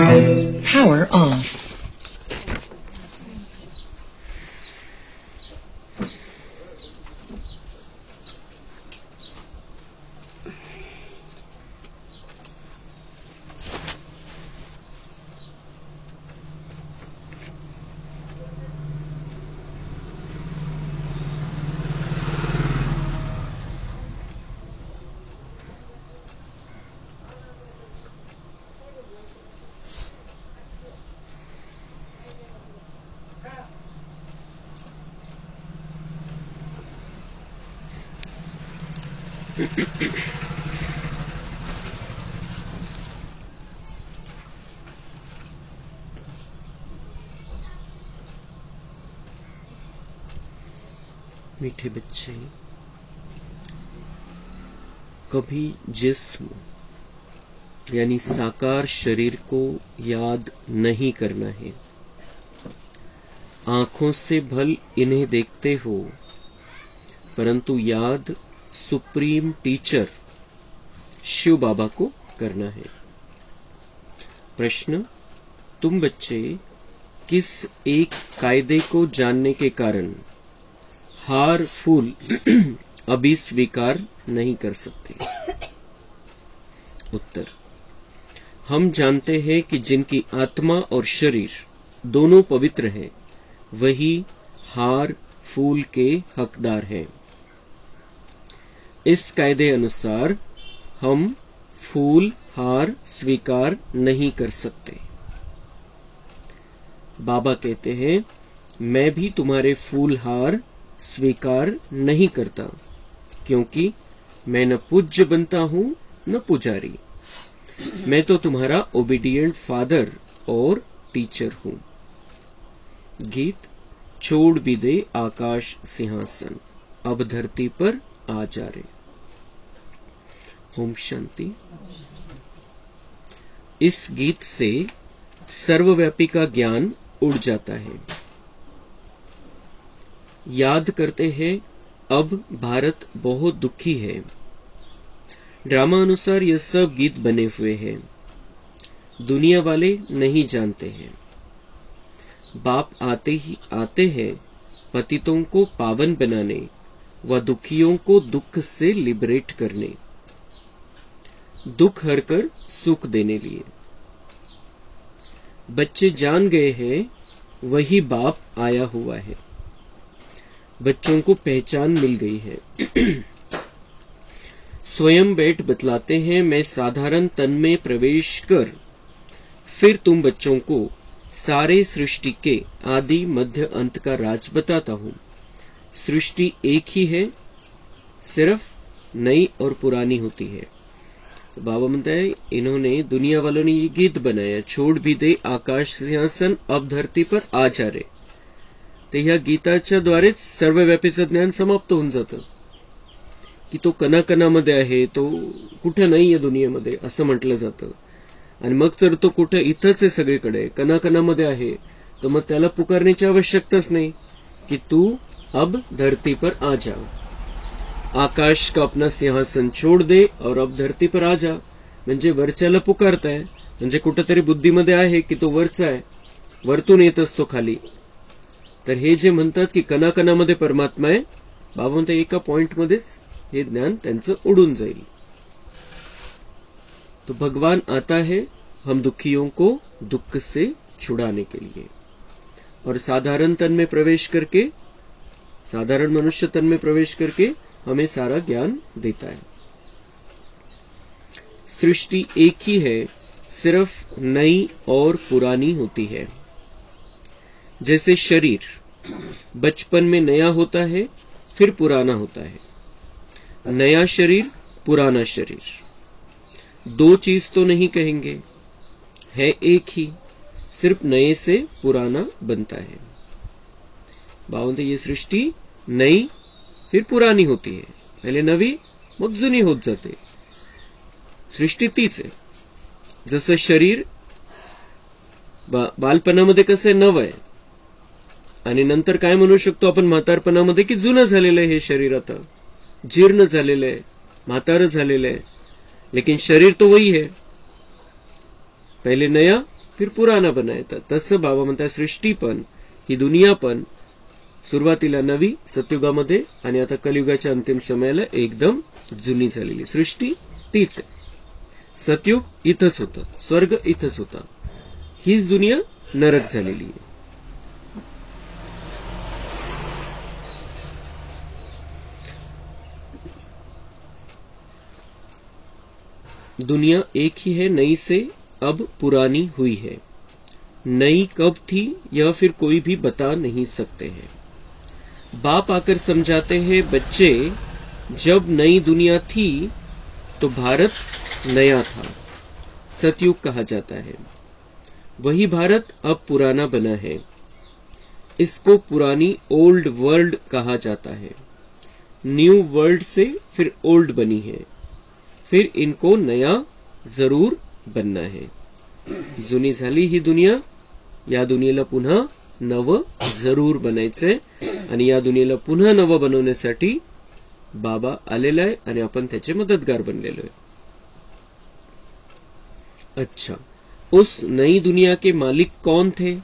Power off. मीठे बच्चे, कभी जिस्म यानी साकार शरीर को याद नहीं करना है। आंखों से भल इन्हें देखते हो, परंतु याद सुप्रीम टीचर शिव बाबा को करना है। प्रश्न, तुम बच्चे किस एक कायदे को जानने के कारण हार फूल अभी स्वीकार नहीं कर सकते? उत्तर, हम जानते हैं कि जिनकी आत्मा और शरीर दोनों पवित्र हैं, वही हार फूल के हकदार हैं। इस कायदे अनुसार हम फूल हार स्वीकार नहीं कर सकते। बाबा कहते हैं, मैं भी तुम्हारे फूल हार स्वीकार नहीं करता, क्योंकि मैं न पूज्य बनता हूं न पुजारी। मैं तो तुम्हारा ओबीडिएंट फादर और टीचर हूं। गीत, छोड़ भी दे आकाश सिंहासन, अब धरती पर आ जा रे। ओम शांति। इस गीत से सर्वव्यापी का ज्ञान उड़ जाता है। याद करते हैं, अब भारत बहुत दुखी है। ड्रामा अनुसार यह सब गीत बने हुए हैं। दुनिया वाले नहीं जानते हैं। बाप आते हैं पतितों को पावन बनाने व दुखियों को दुख से लिबरेट करने, दुख हरकर सुख देने लिए। बच्चे जान गए हैं, वही बाप आया हुआ है। बच्चों को पहचान मिल गई है। स्वयं बैठ बतलाते हैं, मैं साधारण तन में प्रवेश कर फिर तुम बच्चों को सारे सृष्टि के आदि मध्य अंत का राज बताता हूं। सृष्टि एक ही है, सिर्फ नई और पुरानी होती है। तो बाबा म्हणता है, इन्होंने दुनिया वालों ने ये गीत बनाया, छोड़ भी दे आकाश सिंहासन, अब धरती पर आ जा रे। तर ह्या गीताच्या द्वारेच सर्वव्यापीचं ज्ञान समाप्त होऊन जातं, की तो कणाकणामध्ये आहे, तो कुठे नाहीये दुनियेमध्ये असं म्हटलं जातं। आणि मग जर तो कुठे इथंच आहे, सगळीकडे कणाकणामध्ये आहे, तर मग त्याला पुकारण्याची आवश्यकताच नाही की तू अब धरती पर आ जा, आकाश का अपना सिंहासन छोड़ दे और अब धरती पर आ जा। म्हणजे वरच्याला पुकारताय, म्हणजे कुठेतरी बुद्धीमध्ये आहे की तो वरचा आहे, वरतून येत असतो खाली। तर हे जे म्हणतात की कणाकणामध्ये परमात्मा आहे, बाबा म्हणतात एका पॉइंटमध्येच हे ज्ञान त्यांचं उडून जाईल। तो भगवान आता है हम दुखियों को दुख से छुड़ाने के लिए, और साधारण तन में प्रवेश करके, साधारण मनुष्य तन में प्रवेश करके हमें सारा ज्ञान देता है। सृष्टि एक ही है, सिर्फ नई और पुरानी होती है। जैसे शरीर बचपन में नया होता है, फिर पुराना होता है। नया शरीर, पुराना शरीर, दो चीज तो नहीं कहेंगे, है एक ही, सिर्फ नए से पुराना बनता है। बावंत ये सृष्टि नई फिर पुरानी होती है, पहले नवी मग जुनी होत जाते। सृष्टी तीच आहे। जसं शरीर बालपणामध्ये कसं नवं आहे, आणि नंतर काय म्हणू शकतो आपण म्हातारपणामध्ये की जुनं झालेलं आहे हे शरीर, आता जीर्ण झालेलं आहे, म्हातारं झालेलं आहे, लेकिन शरीर तो वही है। पहले नया फिर पुराणा बनायचा. तसं बाबा म्हणतात सृष्टी पण, ही दुनिया पण सुरुवातीला नवी सतयुगामध्ये आणि आता कलियुगाच्या अंतिम समयाला एकदम जुनी झालेली. सृष्टी तीच आहे. सतयुग इथंच होतं, स्वर्ग इथंच होता, हीच दुनिया नरक झालेली आहे. दुनिया एक ही है, नई से अब पुरानी हुई है. नई कब थी यह फिर कोई भी बता नहीं सकते हैं. बाप आकर समझाते हैं बच्चे, जब नई दुनिया थी तो भारत नया था, सतयुग कहा जाता है. वही भारत अब पुराना बना है, इसको पुरानी ओल्ड वर्ल्ड कहा जाता है. न्यू वर्ल्ड से फिर ओल्ड बनी है, फिर इनको नया जरूर बनना है. जुनी झाली ही दुनिया, या दुनियेला पुन्हा नव जरूर बनायचंय आणि या दुनियेला पुन्हा नव बनवण्यासाठी बाबा आलेला आहे आणि आपण त्याचे मदतगार बनलेलो आहे. अच्छा, उस नई दुनिया के मालिक कौन थे?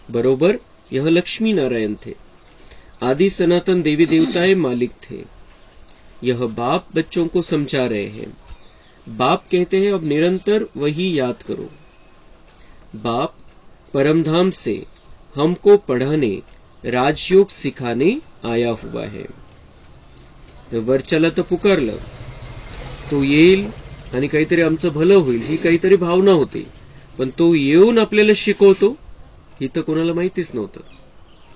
बरोबर, यह लक्ष्मी नारायण थे. आदि सनातन देवी देवताएं मालिक थे. यह बाप बच्चों को समझा रहे हैं. बाप कहते हैं अब निरंतर वही याद करो. बाप परमधाम से हमको पढ़ाने, राजयोग सिखाने आया हुआ है. तर वरच्याला तर पुकारलं, तो येईल आणि काहीतरी आमचं भलं होईल ही काहीतरी भावना होती, पण तो येऊन आपल्याला शिकवतो ही तर कोणाला माहितीच नव्हतं.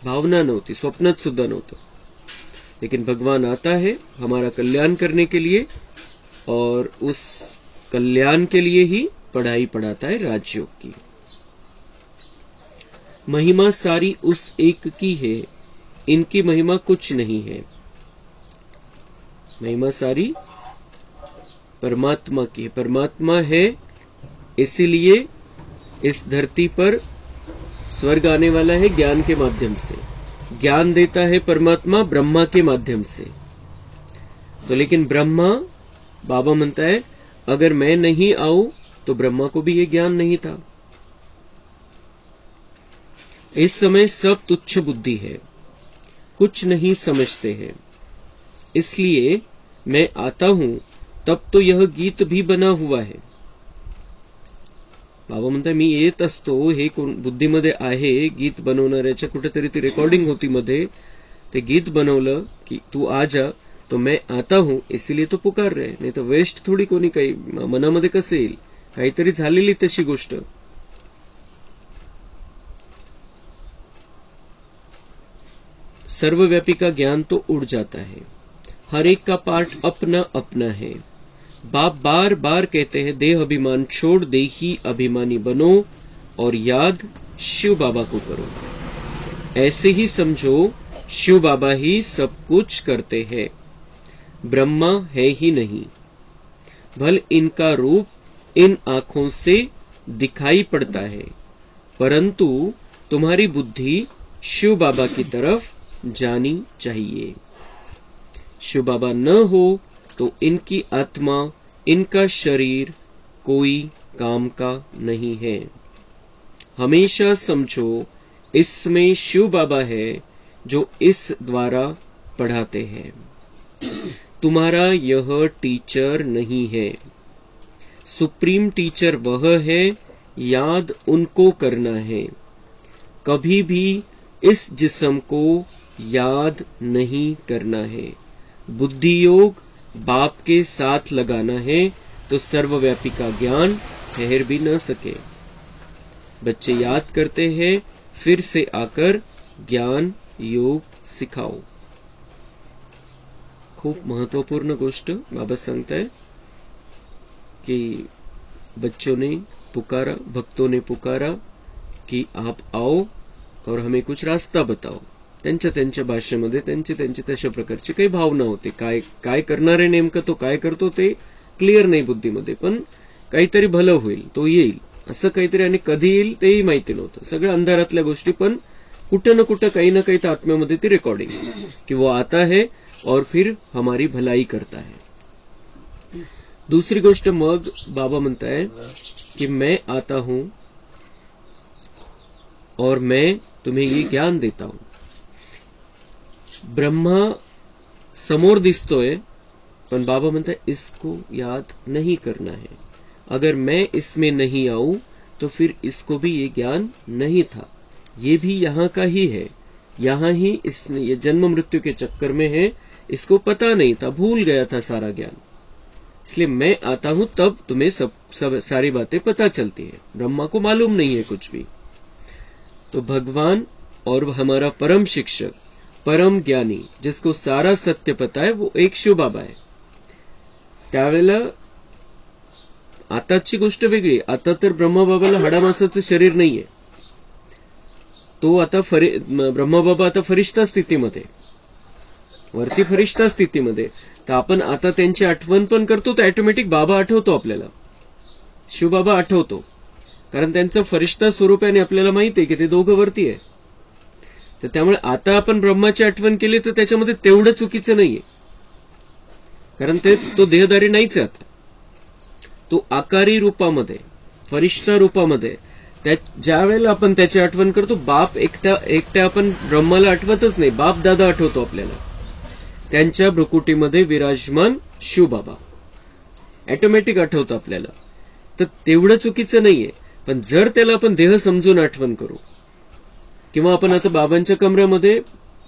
भावना नव्हती, स्वप्नात सुद्धा नव्हतं. लेकिन भगवान आता है हमारा कल्याण करने के लिए, और उस कल्याण के लिए ही पढ़ाई पढ़ाता है राजयोग की. महिमा सारी उस एक की है, इनकी महिमा कुछ नहीं है. महिमा सारी परमात्मा की है. परमात्मा है, इसीलिए इस धरती पर स्वर्ग आने वाला है ज्ञान के माध्यम से. ज्ञान देता है परमात्मा ब्रह्मा के माध्यम से. तो लेकिन ब्रह्मा, बाबा म्हणता है अगर मैं नहीं आऊं तो ब्रह्मा को भी ये ज्ञान नहीं था. इस समय सब तुच्छ बुद्धि है, कुछ नहीं समझते हैं. इसलिए मैं आता हूं तब तो यह गीत भी बना हुआ है. बाबा म्हणतात मी येत असतो, हे बुद्धीमध्ये आहे, गीत बनवणाऱ्याच्या कुठेतरी ती रेकॉर्डिंग होती मध्ये, ते गीत बनवलं की तू आ जा, तो मैं आता हूं इसलिए तो पुकार रहे. नाही तर वेस्ट थोडी कोणी काही मनामध्ये कसं येईल, काहीतरी झालेली तशी गोष्ट. सर्वव्यापी का ज्ञान तो उड़ जाता है, हर एक का पार्ट अपना अपना है. बाप बार बार कहते हैं देह अभिमान छोड़ देही अभिमानी बनो और याद शिव बाबा को करो. ऐसे ही समझो शिव बाबा ही सब कुछ करते हैं, ब्रह्मा है ही नहीं. भल इनका रूप इन आंखों से दिखाई पड़ता है, परंतु तुम्हारी बुद्धि शिव बाबा की तरफ जानी चाहिए. शिव बाबा न हो तो इनकी आत्मा, इनका शरीर कोई काम का नहीं है. हमेशा समझो इसमें शिव बाबा है जो इस द्वारा पढ़ाते हैं. तुम्हारा यह टीचर नहीं है, सुप्रीम टीचर वह है, याद उनको करना है. कभी भी इस जिस्म को याद नहीं करना है. बुद्धि योग बाप के साथ लगाना है तो सर्वव्यापी का ज्ञान ठहर भी न सके. बच्चे याद करते हैं, फिर से आकर ज्ञान योग सिखाओ. खूप महत्वपूर्ण गोष्ट बाबा सांगताय कि बच्चों ने पुकारा, भक्तों ने पुकारा कि आप आओ और हमें कुछ रास्ता बताओ. त्यांच्या भाषेमध्ये त्यांची तशा प्रकारची काही भावना होती. काय करणार आहे नेमकं, तो काय करतो ते क्लिअर नाही बुद्धीमध्ये, पण काहीतरी भलं होईल, तो येईल असं काहीतरी, आणि कधी येईल तेही माहिती नव्हतं. सगळ्या अंधारातल्या गोष्टी, पण कुठं ना कुठं काही ना काही आत्म्यामध्ये ती रेकॉर्डिंग कि वो आता है और फिर हमारी भलाई करता है. दुसरी गोष्ट मग बाबा म्हणताय कि मैं आता हूं और मैं तुम्हें ये ज्ञान देता हूं. ब्रह्मा समोर दिसतोय, पण बाबा म्हणतात इसको याद नहीं करना है. अगर मैं इसमें नहीं आऊं तो फिर इसको भी ये ज्ञान नहीं था. ये भी यहाँ का ही है, यहाँ ही इसने ये जन्म मृत्यु के चक्कर में है, इसको पता नहीं था, भूल गया था सारा ज्ञान. इसलिए मैं आता हूं तब तुम्हें सब सारी बातें पता चलती है. ब्रह्मा को मालूम नहीं है कुछ भी. तो भगवान और हमारा परम शिक्षक, परम ज्ञानी, जिसको सारा सत्य पता है, वो एक शिव बाबा आहे. त्यावेळेला आताची गोष्ट वेगळी. आता तर ब्रह्माबाबाला हाडामासाचं शरीर नाहीये. तो आता ब्रह्माबाबा आता फरिष्ठा स्थितीमध्ये, वरती फरिष्ठा स्थितीमध्ये. तर आपण आता त्यांची आठवण पण करतो, तर ऑटोमॅटिक बाबा आठवतो आपल्याला, शिवबाबा आठवतो. कारण त्यांचं फरिष्ठा स्वरूपाने आपल्याला माहिती आहे की ते दोघं वरती आहे. तर त्यामुळे आता आपण ब्रह्माची आठवण केली तर त्याच्यामध्ये तेवढं चुकीचं नाहीये. कारण तो देहधारी नाहीच आहे आता. तो आकारी रूपामध्ये, फरिष्ठा रूपामध्ये. ज्या वेळेला आपण त्याची आठवण करतो, बाप एकट्या आपण ब्रह्माला आठवतच नाही, बाप दादा आठवतो आपल्याला. त्यांच्या भ्रुकुटीमध्ये विराजमान शिवबाबा ऑटोमॅटिक आठवतो आपल्याला. तर तेवढं चुकीचं नाहीये. पण जर त्याला आपण देह समजून आठवण करू, किंवा आपण आता बाबांच्या कमऱ्यामध्ये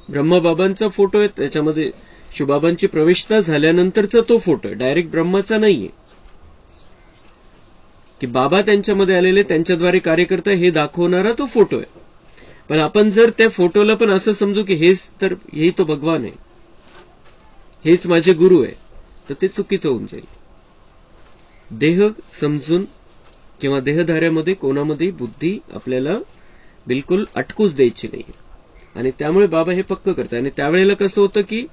ब्रह्माबाबांचा फोटो आहे, त्याच्यामध्ये शिवबाबांची प्रवेशता झाल्यानंतरचा तो फोटो आहे, डायरेक्ट ब्रह्माचा नाहीये. की बाबा त्यांच्यामध्ये आलेले, त्यांच्याद्वारे कार्य करता हे दाखवणारा तो फोटो आहे. पण आपण जर त्या फोटोला पण असं समजू की हेही तो भगवान आहे, हेच माझे गुरु आहे, तर ते चुकीचं होऊन जाईल. देह समजून किंवा देहधाऱ्यामध्ये कोणामध्ये बुद्धी आपल्याला बिलकुल अटकूच द्यायची नाही. आणि त्यामुळे बाबा हे पक्क करतात. आणि त्यावेळेला कसं होतं की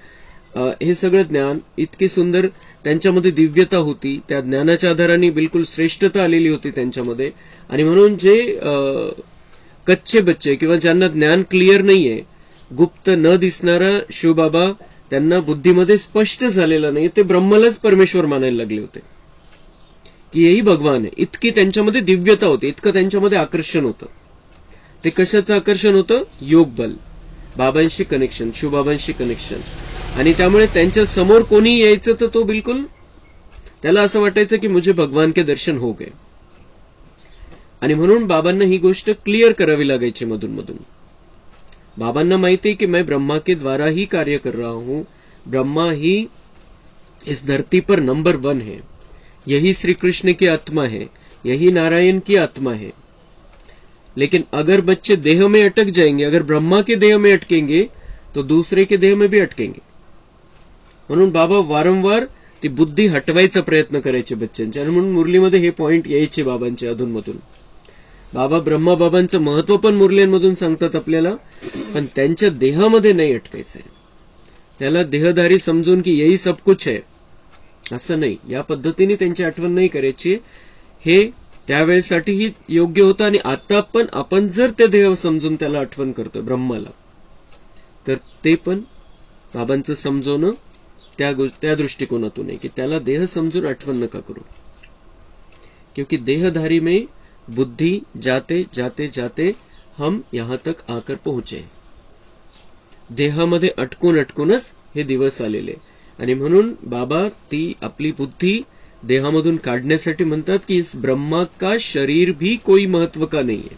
हे सगळं ज्ञान इतकी सुंदर, त्यांच्यामध्ये दिव्यता होती, त्या ज्ञानाच्या आधाराने बिलकुल श्रेष्ठता आलेली होती त्यांच्यामध्ये. आणि म्हणून जे कच्चे बच्चे किंवा ज्यांना ज्ञान क्लिअर नाहीये, गुप्त न दिसणारा शिवबाबा त्यांना बुद्धीमध्ये स्पष्ट झालेला नाही, ते ब्रह्मालाच परमेश्वर मानायला लागले होते की हेही भगवान आहे. इतकी त्यांच्यामध्ये दिव्यता होती, इतकं त्यांच्यामध्ये आकर्षण होतं. ते कशाचं आकर्षण होतं? योग बल, बाबांशी कनेक्शन, शिवबाबांशी कनेक्शन. आणि त्यामुळे त्यांच्या समोर कोणी यायचं तर तो बिलकुल त्याला असं वाटायचं की मुझे भगवान के दर्शन हो गए. आणि म्हणून बाबांना ही गोष्ट क्लिअर करावी लागायची मधून मधून. बाबांना माहिती है कि मैं ब्रह्मा के द्वारा ही कार्य कर रहा हूं. ब्रह्मा ही इस धरती पर नंबर 1 है. यही श्री कृष्ण की आत्मा है, यही नारायण की आत्मा है. लेकिन अगर बच्चे देह में अटक जाएंगे, अगर ब्रह्मा के देह में अटकेंगे तो दूसरे के देह में भी अटकेंगे. म्हणून बाबा वारंवार ती बुद्धी हटवायचा प्रयत्न करायचे बच्चांच्या. आणि म्हणून मुरलीमध्ये हे पॉइंट यायचे बाबांचे अधूनमधून. बाबा ब्रह्माबाबांचं महत्व पण मुरल्यांमधून सांगतात आपल्याला, पण त्यांच्या देहामध्ये नाही अटकायचंय. त्याला देहधारी समजून की यही सब कुछ है असं नाही, या पद्धतीने त्यांची आठवण नाही करायची. हे त्यावेळेसाठीही योग्य होतं. आणि आता पण आपण जर ते देह समजून त्याला आठवण करतोय ब्रह्माला, तर ते पण बाबांचं समजवणं त्या दृष्टिकोनातून आहे की त्याला देह समजून आठवण नका करू. क्योंकि देहधारी में बुद्धि जाते जाते जाते हम यहां तक आकर पहुंचे. देहामध्ये अटकूनच हे दिवस आलेले. आणि म्हणून बाबा ती आपली बुद्धी देहामधून काढण्यासाठी म्हणतात की इस ब्रह्मा का शरीर भी कोई महत्व का नहीं है.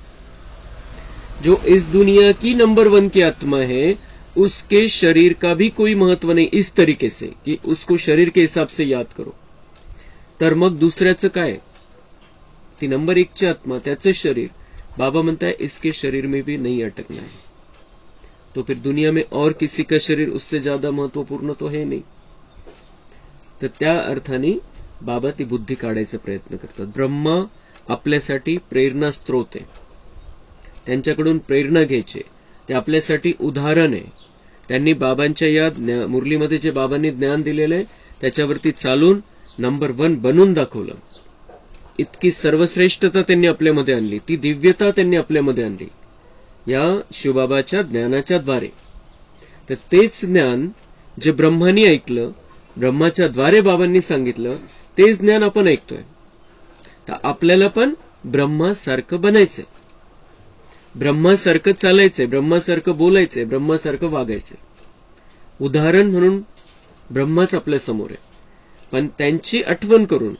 जो इस दुनिया की नंबर 1 की आत्मा है, उसके शरीर का भी कोई महत्व नहीं. इस तरीके से कि उसको शरीर के हिसाब से याद करो. तर मग दुसऱ्याचं काय? ती नंबर 1 ची आत्मा, त्याचं शरीर. बाबा म्हणताय इसके शरीर में भी नहीं अटकना है. तो फिर दुनिया में और किसी का शरीर उससे ज्यादा महत्वपूर्ण तो है नहीं. तर त्या अर्थाने बाबा ती बुद्धी काढायचा प्रयत्न करतात. ब्रह्मा आपल्यासाठी प्रेरणा स्त्रोत आहे. त्यांच्याकडून प्रेरणा घ्यायची. ते आपल्यासाठी उदाहरण आहे. त्यांनी बाबांच्या या मुरलीमध्ये जे बाबांनी ज्ञान दिलेलं आहे त्याच्यावरती चालून नंबर 1 बनून दाखवलं. इतकी सर्वश्रेष्ठता त्यांनी आपल्यामध्ये आणली, ती दिव्यता त्यांनी आपल्यामध्ये आणली या शिवबाबाच्या ज्ञानाच्या द्वारे. तर तेच ज्ञान जे ब्रह्मानी ऐकलं, ब्रह्माच्या द्वारे बाबांनी सांगितलं, तेच ज्ञान आपण ऐकतोय. तर आपल्याला पण ब्रह्मासारखं बनायचंय. ब्रह्मासारखं चालायचंय, ब्रह्मासारखं बोलायचंय, ब्रह्मासारखं वागायचंय. उदाहरण म्हणून ब्रह्माच आपल्या समोर आहे, पण त्यांची आठवण करून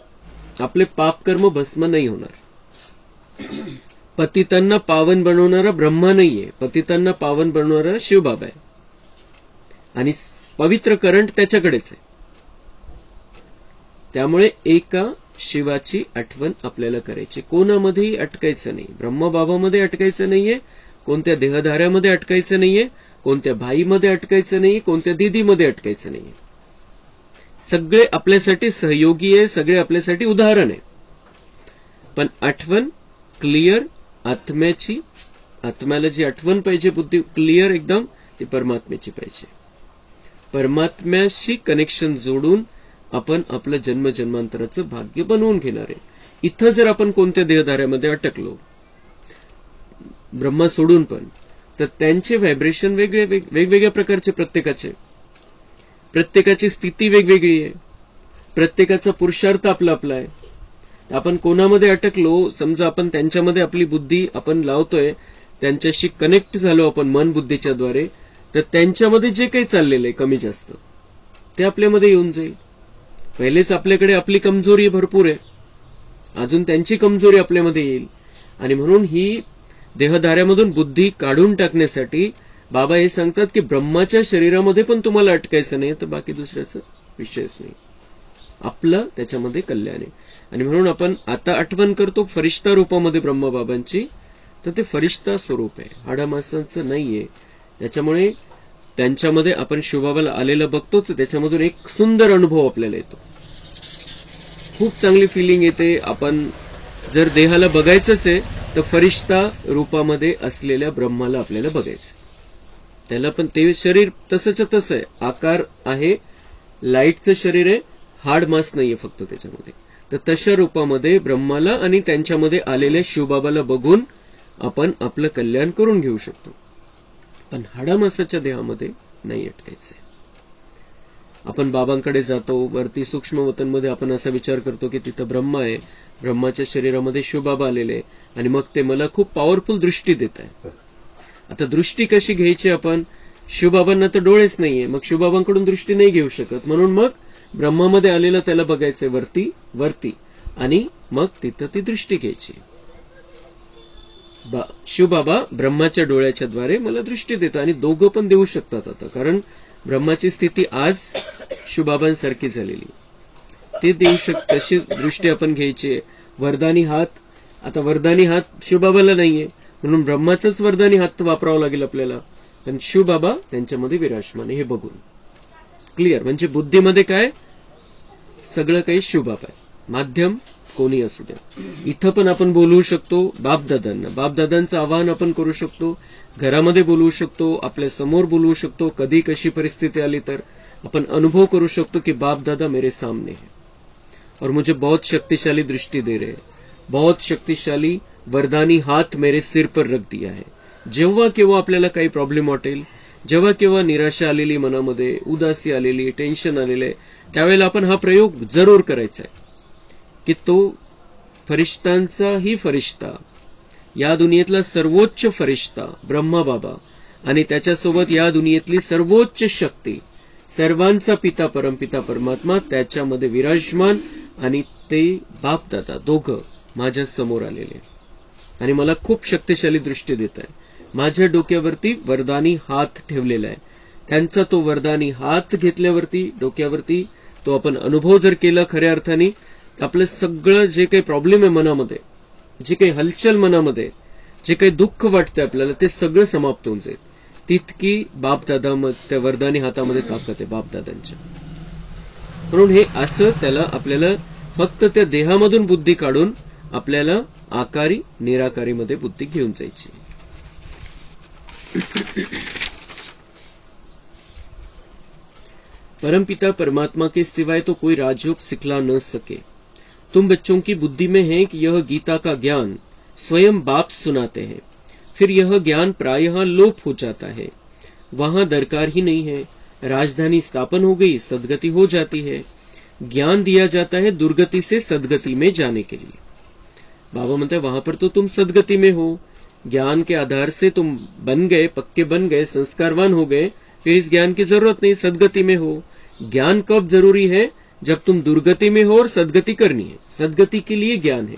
आपले पापकर्म भस्म नाही होणार. पतितांना पावन बनवणारा ब्रह्मा नाहीये, पतितांना पावन बनवणारा शिवबाबा आहे आणि पवित्र करंट त्याच्याकडेच आहे. त्यामुळे एका शिवाची आठवण आपल्याला करायची, कोणामध्येही अटकायचं नाही. ब्रह्मबाबामध्ये अटकायचं नाहीये, कोणत्या देहधाऱ्यामध्ये अटकायचं नाहीये, कोणत्या भाईमध्ये अटकायचं नाही, कोणत्या दिदीमध्ये अटकायचं नाहीये. सगळे आपल्यासाठी सहयोगी आहे, सगळे आपल्यासाठी उदाहरण आहे. पण आठवण क्लिअर आत्म्याची, आत्म्याला जी आठवण पाहिजे, बुद्धी क्लिअर एकदम, ती परमात्म्याची पाहिजे. परमात्म्याशी कनेक्शन जोडून आपण आपलं जन्मजन्मांतराचं भाग्य बनवून घेणार आहे. इथं जर आपण कोणत्या देहधाऱ्यामध्ये अटकलो, ब्रह्मा सोडून पण, तर त्यांचे व्हायब्रेशन वेगवेगळ्या प्रकारचे, प्रत्येकाची स्थिती वेगवेगळी आहे, प्रत्येकाचा पुरुषार्थ आपला आपला आहे. आपण कोणामध्ये अटकलो, समजा आपण त्यांच्यामध्ये आपली बुद्धी आपण लावतोय, त्यांच्याशी कनेक्ट झालो आपण मन बुद्धीच्या द्वारे, तर त्यांच्यामध्ये जे काही चाललेलं आहे कमी जास्त ते आपल्यामध्ये येऊन जाईल. पहिलेच आपल्याकडे आपली कमजोरी भरपूर आहे, अजून त्यांची कमजोरी आपल्यामध्ये येईल. आणि म्हणून ही देहधाऱ्यामधून बुद्धी काढून टाकण्यासाठी बाबा हे सांगतात की ब्रह्माच्या शरीरामध्ये पण तुम्हाला अटकायचं नाही, तर बाकी दुसऱ्याचा विषयच नाही, आपलं त्याच्यामध्ये कल्याण आहे. आणि म्हणून आपण आता आठवण करतो फरिश्ता रूपामध्ये ब्रह्मबाबांची, तर ते फरिश्ता स्वरूप आहे, हाडामासांचं नाहीये. त्याच्यामुळे त्यांच्यामध्ये आपण शिवबाबाला आलेलं बघतो, तर त्याच्यामधून एक सुंदर अनुभव आपल्याला येतो, खूप चांगली फिलिंग येते. आपण जर देहाला बघायचंच आहे तर फरिश्ता रूपामध्ये असलेल्या ब्रह्माला आपल्याला बघायचं. त्याला पण ते शरीर तसंच तसं आहे, आकार आहे, लाईटचं शरीर आहे, हाड मास नाहीये फक्त त्याच्यामध्ये. तर तशा रूपामध्ये ब्रह्माला आणि त्यांच्यामध्ये आलेल्या शिवबाबाला बघून आपण आपलं कल्याण करून घेऊ शकतो. पण हाडामासाच्या देहामध्ये नाही अटकायचंय. आपण बाबांकडे जातो, वरती सूक्ष्मवतनमध्ये आपण असा विचार करतो की तिथं ब्रह्मा आहे, ब्रह्माच्या शरीरामध्ये शिवबाबा आलेले, आणि मग ते मला खूप पॉवरफुल दृष्टी देत आहे. आता दृष्टी कशी घ्यायची आपण? शिवबाबांना तर डोळेच नाहीये, मग शिवबाबांकडून दृष्टी नाही घेऊ शकत. म्हणून मग ब्रह्मामध्ये आलेलं त्याला बघायचंय वरती, आणि मग तिथं ती दृष्टी घ्यायची. शिवबाबा ब्रह्माच्या डोळ्याच्या द्वारे मला दृष्टी देतात, आणि दोघं पण देऊ शकतात आता, कारण ब्रह्माची स्थिती आज शिवबाबांसारखी झालेली, ते देऊ शकतात. तशी दृष्टी आपण घ्यायची. वरदानी हात, आता वरदानी हात शिवबाबाला नाहीये, म्हणून ब्रह्माचाच वरदानी हात वापरावा लागेल आपल्याला, पण शिवबाबा त्यांच्यामध्ये विराजमान हे बघून क्लिअर. म्हणजे बुद्धीमध्ये काय, सगळं काही शिवबाबा आहे, माध्यम कोणी असू द्या. इथं पण आपण बोलवू शकतो बापदादांना, बापदादांचं आवाहन आपण करू शकतो, घरामध्ये बोलवू शकतो, आपल्या समोर बोलवू शकतो. कधी कशी परिस्थिती आली तर आपण अनुभव करू शकतो की बाप दादा मेरे सामने है और मुझे बहुत शक्तिशाली दृष्टि दे रहे हैं, बहुत शक्तिशाली वरदानी हात मेरे सिर पर रख दिया है. जेव्हा केव्हा आपल्याला काही प्रॉब्लेम वाटेल, जेव्हा केव्हा निराशा आलेली मनामध्ये, उदासी आलेली, टेन्शन आलेले, त्यावेळेला आपण हा प्रयोग जरूर करायचा आहे की तो फरिश्तांचाही फरिश्ता, या दुनियेतला सर्वोच्च फरिश्ता ब्रह्मा बाबा, आणि त्याच्यासोबत या दुनियेतली सर्वोच्च शक्ती, सर्वांचा पिता परमपिता परमात्मा त्याच्यामध्ये विराजमान, आणि ते बाप दादा दोघं माझ्या समोर आलेले, आणि मला खूप शक्तिशाली दृष्टी देत आहे. माझ्या डोक्यावरती वरदानी हात ठेवलेला आहे. त्यांचा तो वरदानी हात घेतल्यावरती डोक्यावरती तो आपण अनुभव जर केला खऱ्या अर्थाने, आपलं सगळं जे काही प्रॉब्लेम आहे मनामध्ये, जे काही हलचल मनामध्ये, जे काही दुःख वाटतंय आपल्याला, ते सगळं समाप्त होऊन जाईल. तितकी बापदादा त्या वरदानी हातामध्ये ताकद आहे बापदादांच्या. म्हणून हे असं त्याला आपल्याला फक्त त्या देहामधून बुद्धी काढून आपल्याला आकारी निराकारीमध्ये बुद्धी घेऊन जायची. परमपिता परमात्मा के सिवाय तो कोई राजयोग सिखला न सके. तुम बच्चों की बुद्धि में है कि यह गीता का ज्ञान स्वयं बाप सुनाते हैं, फिर यह ज्ञान प्रायः लोप हो जाता है, वहां दरकार ही नहीं है, राजधानी स्थापन हो गई, सदगति हो जाती है. ज्ञान दिया जाता है दुर्गति से सदगति में जाने के लिए. बाबा म्हणते वहां पर तो तुम सदगति में हो, ज्ञान के आधार से तुम बन गए, पक्के बन गए, संस्कारवान हो गए, फिर इस ज्ञान की जरूरत नहीं, सदगति में हो। ज्ञान कब जरुरी है? जब तुम दुर्गती में हो और सदगती करनी आहे. सदगती के लिए ज्ञान आहे.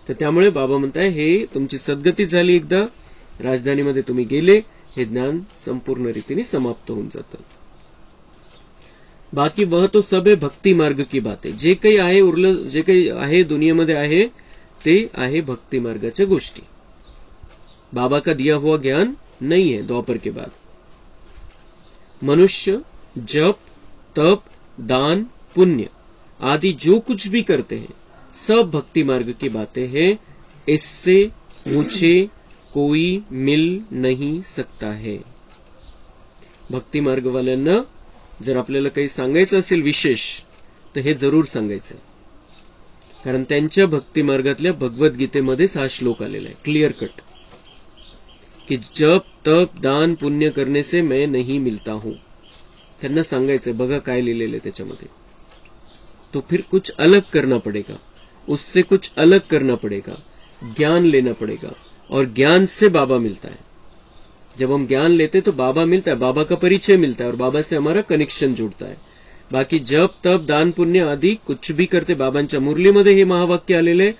तर त्यामुळे बाबा म्हणताय, हे तुमची सदगती झाली, एकदा राजधानीमध्ये तुम्ही गेले, हे ज्ञान संपूर्ण रीतीने समाप्त होऊन जातं. बाकी वह तो सब है भक्ति मार्ग की बात है. जे काही आहे उरलं, जे काही आहे दुनियेमध्ये आहे ते आहे भक्ति मार्गाच्या गोष्टी. बाबा का दिया हुआ ज्ञान नहीं है द्वापर के बाद. मनुष्य जप, तप, दान, पुण्य आदि जो कुछ भी करते हैं सब भक्ति मार्ग की बातें हैं. इससे मुझे कोई मिल नहीं सकता है. भक्ति मार्ग वाल्यांना जर आपल्याला काही सांगायचं असेल विशेष तर हे जरूर सांगायचं, कारण त्यांच्या भक्ती मार्गातल्या भगवद्गीतेमध्येच हा श्लोक आलेला आहे, क्लियर कट, कि जप, तप, दान, पुण्य करने से मैं नहीं मिलता हूं. त्यांना सांगायचंय, बघा काय लिहिलेलं आहे त्याच्यामध्ये. तो फिर कुछ अलग करना पड़ेगा, उससे कुछ अलग करना पड़ेगा, ज्ञान लेना पड़ेगा, और ज्ञान से बाबा मिलता है. जब हम ज्ञान लेते तो बाबा मिलता है, बाबा का परिचय मिलता है और बाबा से हमारा कनेक्शन जुड़ता है. बाकी जप, तप, दान, पुण्य आदि कुछ भी करते, बाबांच्या मुरलीमध्ये हे महावाक्य आलेले,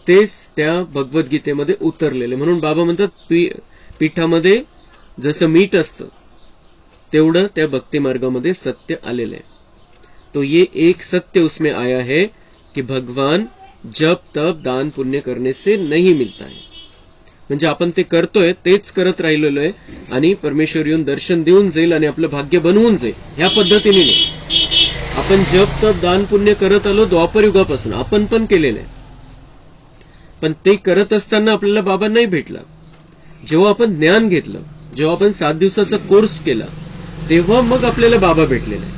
तेच त्या भगवद्गीतेमध्ये उतरलेले. म्हणून बाबा म्हणतात, पीठामध्ये जसं मीठ असतं तेवढं त्या भक्ती मार्गामध्ये सत्य आलेलं आहे. तो ये एक सत्य उसमें आया है कि भगवान जप, तप, दान, पुण्य करने से नहीं मिलता है. म्हणजे आपण ते करतोय, तेच करत राहिलेलो आहे आणि परमेश्वर येऊन दर्शन देऊन जाईल आणि आपलं भाग्य बनवून जाईल, ह्या पद्धतीने नाही. आपण जप, तप, दान, पुण्य करत आलो द्वापर युगापासून, आपण पण केलेलं आहे, पण ते करत असताना आपल्याला बाबा नाही भेटला. जेव्हा आपण ज्ञान घेतलं, जेव्हा आपण 7 दिवसाचा कोर्स केला, तेव्हा मग आपल्याला बाबा भेटलेला आहे.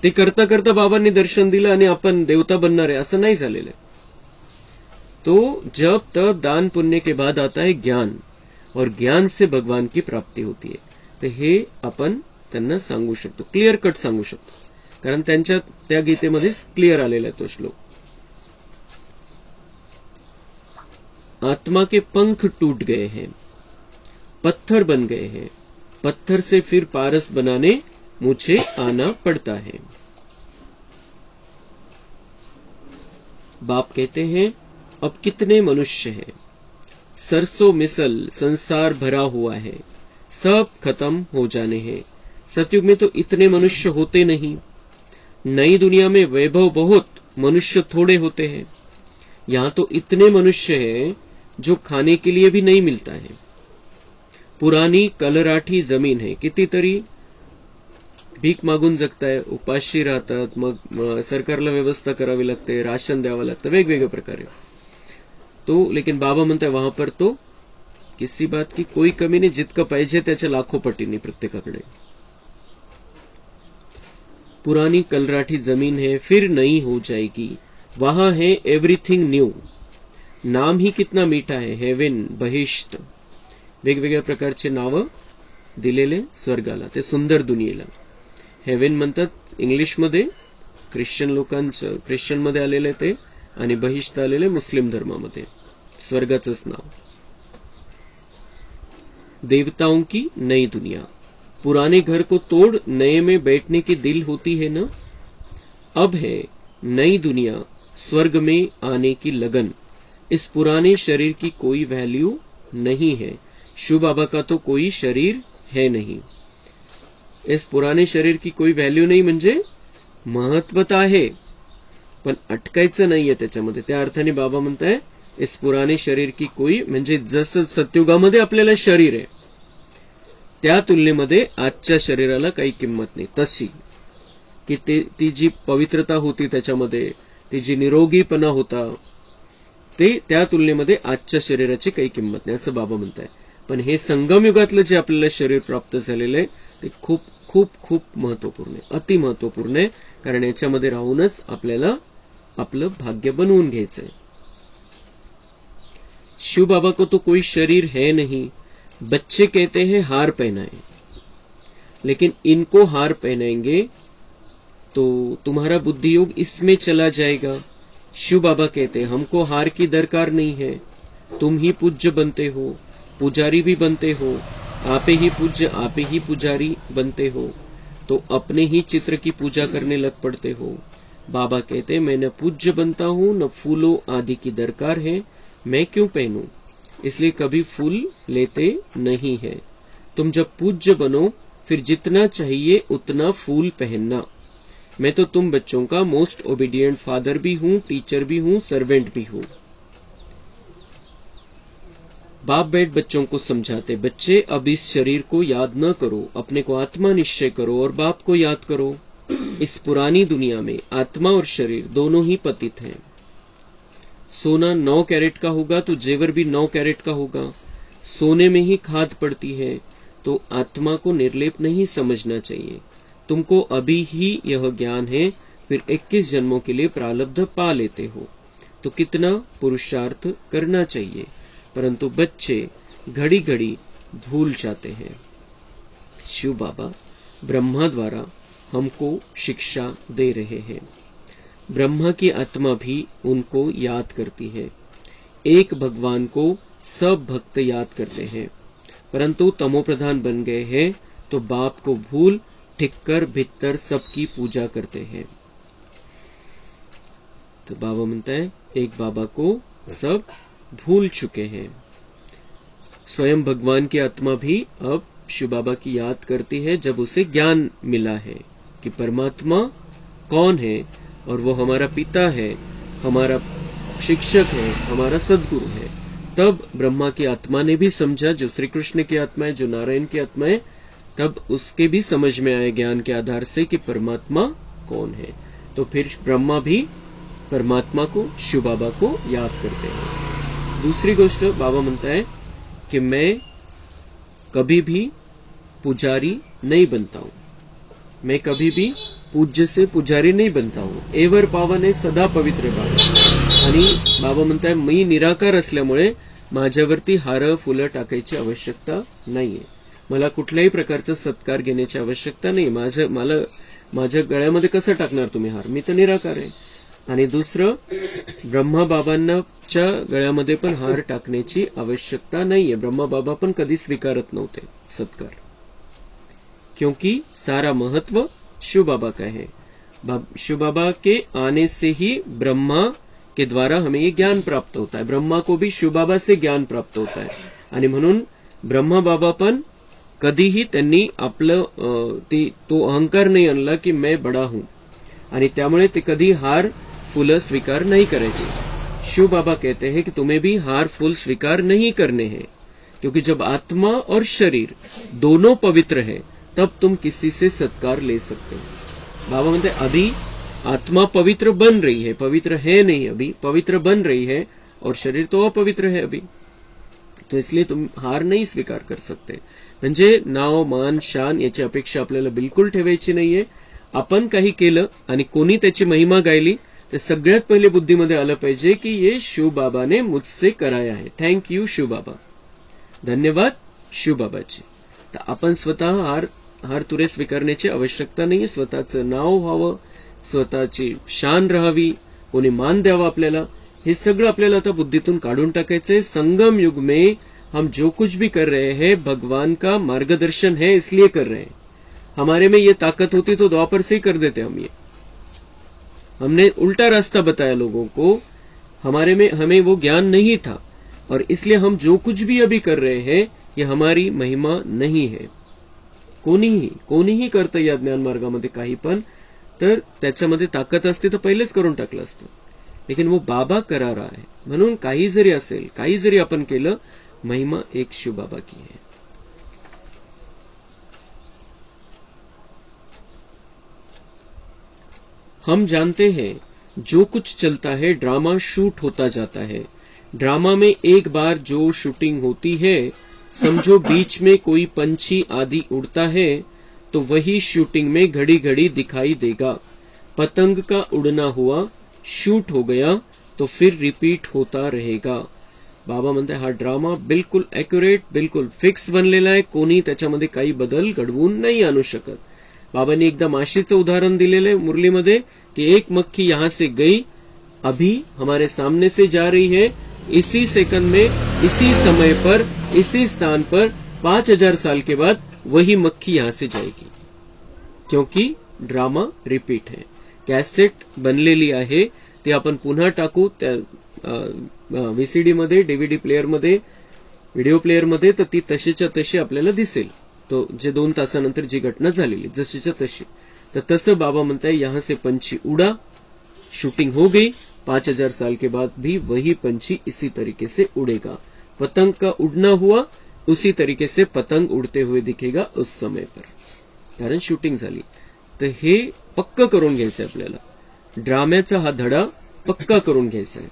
ते करता करता बाबांनी दर्शन दिलं आणि आपण देवता बनणार आहे असं नाही झालेलं आहे. तो जब तब दान पुण्य के बाद आता है ज्ञान, और ज्ञान से भगवान की प्राप्ति होती है. तर हे आपण त्यांना सांगू शकतो, क्लियर कट सांगू शकतो, कारण त्यांच्या त्या गीतेमध्येच क्लियर आलेला आहे तो श्लोक. आत्मा के पंख टूट गए हैं, पत्थर बन गए हैं, पत्थर से फिर पारस बनाने मुझे आना पड़ता है. बाप कहते हैं, अब कितने मनुष्य हैं, सरसों मिसल संसार भरा हुआ है, सब खत्म हो जाने हैं. सतयुग में तो इतने मनुष्य होते नहीं. नई दुनिया में वैभव बहुत, मनुष्य थोड़े होते हैं. यहाँ तो इतने मनुष्य हैं जो खाने के लिए भी नहीं मिलता है. पुरानी कलराठी जमीन है, कितीतरी भीक मागून जगताय, उपाशी राहतात, मग सरकारला व्यवस्था करावी लागते, राशन द्यावं लागतं, वेगवेगळ्या प्रकारे. तो लेकिन बाबा म्हणताय, वहां पर तो किसी बात की कोई कमी नहीं, जितकं पाहिजे त्याच्या लाखो पटींनी प्रत्येकाकडे. पुरानी कलराठी जमीन है, फिर नई हो जाएगी. वहां है एवरीथिंग न्यू. नाम ही कितना मीठा है, हेवन, बहिष्ट, वेगवेगळ्या प्रकारचे नाव दिलेले स्वर्गाला, ते सुंदर दुनियेला. हेवन म्हणतात इंग्लिशमध्ये, ख्रिश्चन मध्ये आलेले ते, आणि बहिष्ट आलेले मुस्लिम धर्मामध्ये, स्वर्गाचंच नाव. देवताओं की नई दुनिया. पुराने घर को तोड़ नए में बैठने की दिल होती है ना. अब है नई दुनिया, स्वर्ग में आने की लगन. इस पुराने शरीर की कोई वैल्यू नहीं है. शिव बाबा का तो कोई शरीर है नहीं. इस पुराने शरीर की कोई व्हॅल्यू नाही, म्हणजे महत्वता आहे पण अटकायचं नाहीये त्याच्यामध्ये. त्या अर्थाने बाबा म्हणताय, इस पुराने शरीर की कोई, म्हणजे जसं सत्युगामध्ये आपल्याला शरीर आहे त्या तुलनेमध्ये आजच्या शरीराला काही किंमत नाही. तशी की ती जी पवित्रता होती त्याच्यामध्ये, ती जी निरोगीपणा होता, ते त्या तुलनेमध्ये आजच्या शरीराची काही किंमत नाही असं बाबा म्हणताय. पण हे संगम युगातलं जे आपल्याला शरीर प्राप्त झालेलं आहे ते खूप खूप खूप महत्वपूर्ण आहे, अति महत्वपूर्ण आहे, कारण याच्यामध्ये राहूनच आपल्याला आपलं भाग्य बनवून घ्यायचंय. शिव बाबा को तो कोई शरीर है नहीं. बच्चे कहते हैं हार पहनाए, लेकिन इनको हार पहनाएंगे तो तुम्हारा बुद्धि योग इसमें चला जाएगा. शिव बाबा कहते हैं हमको हार की दरकार नहीं है, तुम ही पूज्य बनते हो, पुजारी भी बनते हो, आपे ही पूज्य आपे ही पुजारी बनते हो, तो अपने ही चित्र की पूजा करने लग पड़ते हो। बाबा कहते मैं न पूज्य बनता हूँ, न फूलों आदि की दरकार है, मैं क्यों पहनूं, इसलिए कभी फूल लेते नहीं है। तुम जब पूज्य बनो फिर जितना चाहिए उतना फूल पहनना। मैं तो तुम बच्चों का मोस्ट ओबीडियंट फादर भी हूँ, टीचर भी हूँ, सर्वेंट भी हूँ। बाप बैठ बच्चों को समझाते, बच्चे अब इस शरीर को याद न करो, अपने को आत्मा निश्चय करो और बाप को याद करो। इस पुरानी दुनिया में आत्मा और शरीर दोनों ही पतित हैं। सोना 9 कैरेट का होगा तो जेवर भी 9 कैरेट का होगा। सोने में ही खाद पड़ती है, तो आत्मा को निर्लेप नहीं समझना चाहिए। तुमको अभी ही यह ज्ञान है, फिर 21 जन्मों के लिए प्रारब्ध पा लेते हो, तो कितना पुरुषार्थ करना चाहिए। परंतु बच्चे घड़ी घड़ी भूल जाते हैं। शिव बाबा ब्रह्मा द्वारा हमको शिक्षा दे रहे हैं। ब्रह्मा की आत्मा भी उनको याद करती है। एक भगवान को सब भक्त याद करते हैं, परंतु तमोप्रधान बन गए हैं तो बाप को भूल ठिक्कर भीतर सबकी पूजा करते हैं। तो बाबा म्हणता है एक बाबा को सब भूल चुके हैं। स्वयं भगवान की आत्मा भी अब शिव बाबा की याद करती है जब उसे ज्ञान मिला है कि परमात्मा कौन है और वो हमारा पिता है, हमारा शिक्षक है, हमारा सद्गुरु है। तब ब्रह्मा की आत्मा ने भी समझा, जो श्री कृष्ण की आत्मा है, जो नारायण की आत्मा है, तब उसके भी समझ में आए ज्ञान के आधार से कि परमात्मा कौन है। तो फिर ब्रह्मा भी परमात्मा को, शिव बाबा को याद करते हैं। दूसरी गोष्ट बाबा म्हणता है कि मैं कभी भी पुजारी नहीं बनता हूं, मैं कभी भी पूज्य से पुजारी नहीं बनता हूं। एवर पावन आहे, सदा पवित्र बाबा। आणि बाबा म्हणताय मी निराकार असल्यामुळे माझ्यावरती हार फुलं टाकायची आवश्यकता नाहीये, मला कुठल्याही प्रकारचा सत्कार घेण्याची आवश्यकता नाही। माझ्या गळ्यामध्ये कसं टाकणार तुम्ही हार, मी तर निराकार आहे। आणि दुसरं, ब्रह्मा बाबांच्या गळ्यामध्ये पण हार टाकण्याची आवश्यकता नाहीये। ब्रह्मा बाबा पण कधी स्वीकारत नव्हते सत्कार, क्योंकि सारा महत्व शिव बाबा का है। शिव बाबा के आने से ही ब्रह्मा के द्वारा हमें ये ज्ञान प्राप्त होता है, ब्रह्मा को भी शिव बाबा से ज्ञान प्राप्त होता है। आणि म्हणून ब्रह्मा बाबा पण कधीही त्यांनी आपलं तो अहंकार नहीं आणला की मैं बड़ा हूं, आणि त्यामुळे ते कधी हार फूल स्वीकार नहीं करायचे। शिव बाबा कहते हैं कि तुम्हें भी हार फूल स्वीकार नहीं करने हैं, क्योंकि जब आत्मा और शरीर दोनों पवित्र है तब तुम किसी से सत्कार ले सकते हो। बाबा म्हणते अभी आत्मा पवित्र बन रही है, पवित्र है नहीं अभी, पवित्र बन रही है, और शरीर तो अपवित्र है अभी, तो इसलिए तुम हार नहीं स्वीकार कर सकते। म्हणजे नाव मान शान याची अपेक्षा आपल्याला बिलकुल ठेवायची नाहीये। आपण काही केलं आणि कोणी त्याची महिमा गायली तर सगळ्यात पहिले बुद्धीमध्ये आलं पाहिजे की ये शिव बाबा ने मुझसे कराया है, थैंक यू शिव बाबा, धन्यवाद शिव बाबाजी। तर आपण स्वतः हार तुरे स्वीकारण्याची आवश्यकता नाहीये। स्वतःचं नाव व्हावं, स्वतःची शान राहावी, कोणी मान द्यावा आपल्याला, हे सगळं आपल्याला आता बुद्धीतून काढून टाकायचंय। संगम युग में हम जो कुछ भी कर रहे हैं भगवान का मार्गदर्शन है इसलिए कर रहे हैं। हमारे में ये ताकत होती तो द्वापर से ही कर देते हम ये। हमने उल्टा रास्ता बताया लोगों को, हमें वो ज्ञान नहीं था, और इसलिए हम जो कुछ भी अभी कर रहे हैं ये हमारी महिमा नहीं है। कोणीही करतं या ज्ञान मार्गामध्ये काही पण, तर त्याच्यामध्ये ताकद असते तर पहिलेच करून टाकलं असतं, लेकिन वो बाबा करा रहा है। म्हणून काही जरी असेल, काही जरी आपण केलं, महिमा एक शिव बाबा की है। हम जानते हैं जो कुछ चलता है ड्रामा शूट होता जाता है। ड्रामा में एक बार जो शूटिंग होती है, समझो बीच में कोई पंछी आदि उड़ता है तो वही शूटिंग में घड़ी घड़ी दिखाई देगा। पतंग का उड़ना हुआ, शूट हो गया तो फिर रिपीट होता रहेगा। बाबा म्हणते हा ड्रामा बिल्कुल ॲक्युरेट, बिल्कुल फिक्स बनलेला आहे, कोणी त्याच्यामध्ये काही बदल घडवून नाही आणू शकत। बाबांनी एकदा माशीचं उदाहरण दिलेलं आहे मुरलीमध्ये कि एक मक्खी यहां से गई, अभी हमारे सामने से जा रही है, इसी सेकंड में इसी समय पर इसी स्थान पर 5000 साल के बाद वही मक्खी यहां से जाएगी, क्योंकि ड्रामा रिपीट है. कॅसेट बनलेली आहे ती आपण पुन्हा टाकू त्या व्हीसीडी मध्ये, डीव्हीडी प्लेअर मध्ये, व्हिडिओ प्लेअर मध्ये, तर ती तशीच्या तशी आपल्याला दिसेल. तो जे 2 तासानंतर जी घटना झालेली जशीच्या तशी. तर तसं बाबा म्हणताय यहां से पंछी उड़ा, शूटिंग हो गई, 5000 साल के बाद भी वही पंछी इसी तरीके से उड़ेगा. पतंग का उड़ना हुआ, उसी तरीके से पतंग उड़ते हुए दिखेगा उस समय पर, कारण शूटिंग झाली. तर हे पक्क करून घ्यायचं आपल्याला. ड्राम्याचा हा धडा पक्का करून घ्यायचा आहे.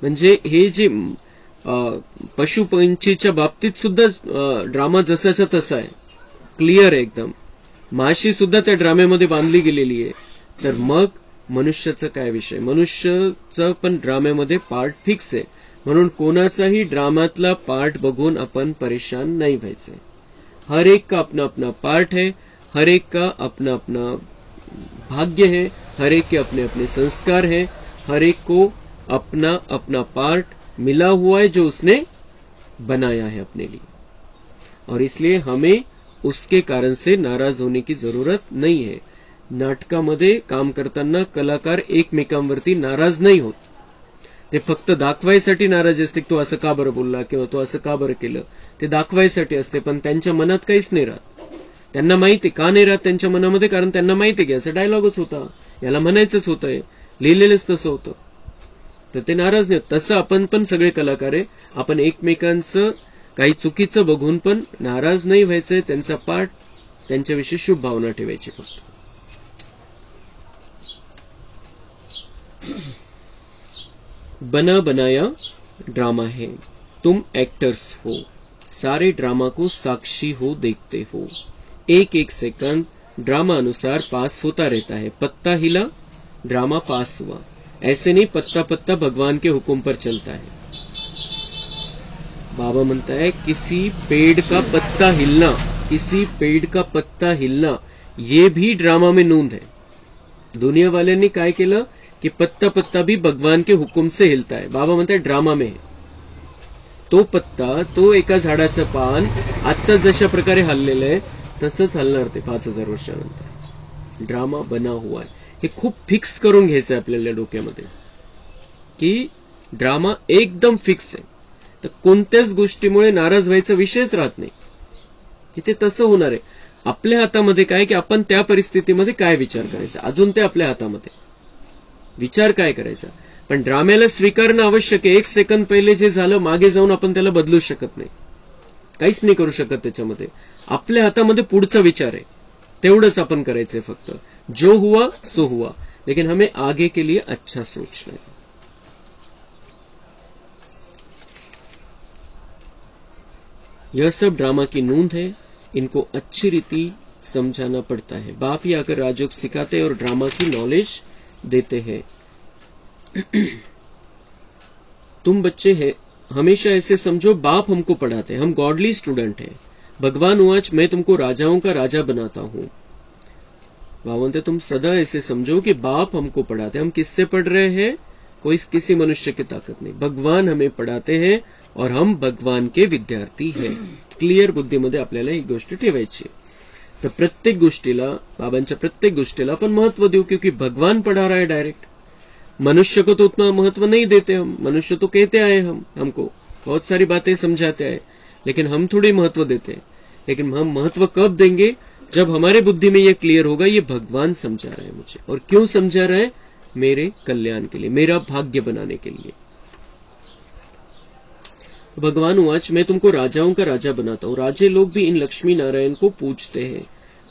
म्हणजे हे जे पशुपंछीच्या बाबतीत सुद्धा ड्रामा जसाच्या तसा आहे, क्लिअर आहे एकदम. माशी सुद्धा त्या ड्राम्यामध्ये बांधली गेलेली आहे. तर मग मनुष्याचा काय विषय? मनुष्याचा पण ड्राम्यामध्ये पार्ट फिक्स आहे. म्हणून कोणाचाही ड्रामातला पार्ट बघून आपण परेशान नहीं व्हायचंय. हर एक का अपना अपना पार्ट है, हर एक का अपना अपना भाग्य है, हर एक के अपने अपने संस्कार है, हर एक को अपना अपना पार्ट मिला हुआ है जो उसने बनाया है अपने लिए. और इसलिए हमें उसके कारण से नाराज होने की जरूरत नहीं है. नाटकामध्ये काम करताना कलाकार एकमेकांवरती नाराज नाही होत. ते फक्त दाखवायसाठी नाराज असते, तो असं का बरं बोलला किंवा तो असं का बरं केलं, ते दाखवायसाठी असते. पण त्यांच्या मनात काहीच नाही राहत. त्यांना माहिती का नाही राहत त्यांच्या मनामध्ये, कारण त्यांना माहिती की असं डायलॉगच होता, याला म्हणायचंच होतंय, लिहिलेलंच तसं होतं, तर ते नाराज नाही. तसं आपण पण सगळे कलाकार आहे. आपण एकमेकांचं काही चुकीचं बघून पण नाराज नाही व्हायचंय. त्यांचा पाठ, त्यांच्याविषयी शुभ भावना ठेवायची फक्त. बना बनाया ड्रामा है, तुम एक्टर्स हो, सारे ड्रामा को साक्षी हो देखते हो. एक एक सेकंड ड्रामा अनुसार पास होता रहता है. पत्ता हिला, ड्रामा पास हुआ. ऐसे नहीं पत्ता पत्ता भगवान के हुक्म पर चलता है. बाबा म्हणता है किसी पेड़ का पत्ता हिलना, किसी पेड़ का पत्ता हिलना, ये भी ड्रामा में नोंद है. दुनिया वाल्यांनी काय केलं कि पत्ता पत्ता भी भगवान के हुक्म से हिलता है. बाबा म्हणताय ड्रामा में है. तो पत्ता, तो एका झाडाचं पान आता जशा प्रकारे हललेलं आहे तसंच हलणार ते 5000 वर्षानंतर. ड्रामा बना हुआ है. हे खूप फिक्स करून घ्यायचं आपल्याला डोक्यामध्ये की ड्रामा एकदम फिक्स आहे. तर कोणत्याच गोष्टीमुळे नाराज व्हायचा विषयच राहत नाही की ते तसं होणार आहे. आपल्या हातामध्ये काय की आपण त्या परिस्थितीमध्ये काय विचार करायचा, अजून ते आपल्या हातामध्ये विचार काय करायचा. पण ड्राम्याला स्वीकारणं आवश्यक आहे. 1 सेकंद पहिले जे झालं मागे जाऊन आपण त्याला बदलू शकत नाही, काहीच नाही करू शकत त्याच्यामध्ये. आपल्या हातामध्ये पुढचा विचार आहे, तेवढंच आपण करायचंय फक्त. जो हुआ सो हुआ, लेकिन हमें आगे के लिए अच्छा सोचना है. यह सब ड्रामा की नूंद है, इनको अच्छी रीति समझाना पड़ता है. बाप ही आकर राजयोग सिखाते हैं और ड्रामा की नॉलेज देते हैं. तुम बच्चे हैं, हमेशा ऐसे समझो बाप हमको पढ़ाते हैं, हम गॉडली स्टूडेंट हैं. भगवान आज मैं तुमको राजाओं का राजा बनाता हूं. भावंत तुम सदा ऐसे समझो कि बाप हमको पढ़ाते हैं. हम किससे पढ़ रहे हैं? कोई किसी मनुष्य की ताकत नहीं, भगवान हमें पढ़ाते हैं और हम भगवान के विद्यार्थी हैं. क्लिअर बुद्धीमध्ये आपल्याला ही गोष्ट ठेवायची. तर प्रत्येक गोष्टीला, बाबांच्या प्रत्येक गोष्टीला आपण महत्व देऊ, क्योंकि भगवान पढ़ा रहा है डायरेक्ट. मनुष्य को तो उतना महत्व नहीं देते हम. मनुष्य तो कहते आए हमको बहुत सारी बातें समझाते आए, लेकिन हम थोड़ी महत्व देते हैं. लेकिन हम महत्व कब देंगे? जब हमारे बुद्धि में ये क्लियर होगा ये भगवान समझा रहे हैं मुझे. और क्यों समझा रहे हैं? मेरे कल्याण के लिए, मेरा भाग्य बनाने के लिए. तो भगवान आज मैं तुमको राजाओं का राजा बनाता हूं. राजे लोग भी इन लक्ष्मी नारायण को पूजते हैं,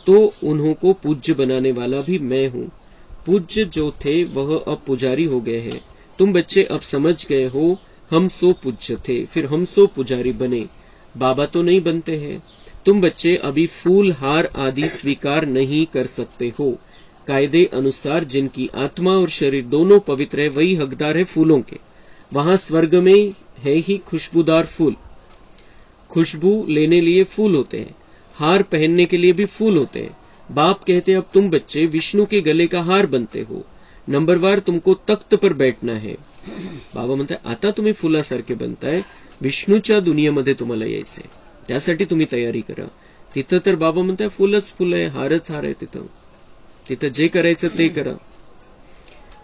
तो उन्हों को पूज्य बनाने वाला भी मैं हूं. पूज्य जो थे वह अब पुजारी हो गए हैं. तुम बच्चे अब समझ गए हो, हम सो पूज्य थे, फिर हम सो पुजारी बने. बाबा तो नहीं बनते हैं. तुम बच्चे अभी फूल हार आदि स्वीकार नहीं कर सकते हो. कायदे अनुसार जिनकी आत्मा और शरीर दोनों पवित्र है वही हकदार है फूलों के. वहां स्वर्ग में है ही खुशबूदार फूल. खुशबू लेने लिए फूल होते हैं, हार पहनने के लिए भी फूल होते हैं. बाप कहते अब तुम बच्चे विष्णु के गले का हार बनते हो. नंबरवार तुमको तख्त पर बैठना है. बाबा म्हणताय आता तुम्ही फुलासारखे बनताय, विष्णूच्या दुनियेमध्ये तुम्हाला यायचंय, त्यासाठी तुम्ही तयारी करा. तिथं तर बाबा म्हणताय फुलच फुल आहे, हारच हार आहे. तिथं जे करायचं ते करा.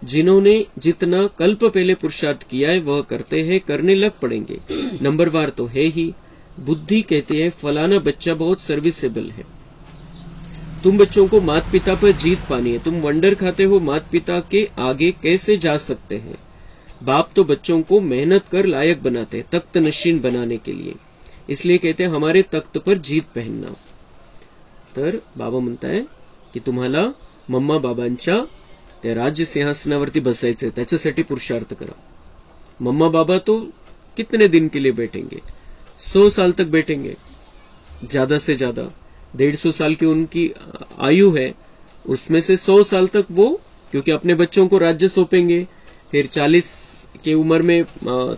जिन्होंने जितना कल्प पहले पुरुषार्थ किया है वह करते हैं, करने लग पड़ेंगे. नंबरवार तो है ही. बुद्धि कहते हैं फलाना बच्चा बहुत सर्विसेबल है. तुम बच्चों को माता पिता पर जीत पानी है. तुम वंडर खाते हो माता पिता के आगे कैसे जा सकते हैं. बाप तो बच्चों को मेहनत कर लायक बनाते, तख्त नशीन बनाने के लिए. इसलिए कहते हैं हमारे तख्त पर जीत पहनना. तर बाबा म्हणताय की तुम्हाला मम्मा बाबांच्या त्या राज्य सिंहासनावरती बसायचंय, त्याच्यासाठी पुरुषार्थ करा. मम्मा बाबा तो कितने दिन के लिए बैठेंगे, 100 साल तक बैठेंगे, ज्यादा से ज्यादा 150 साल की उनकी आयु है. उसमें से 100 साल तक वो क्योंकि अपने बच्चों को राज्य सौंपेंगे, फिर 40 की उम्र में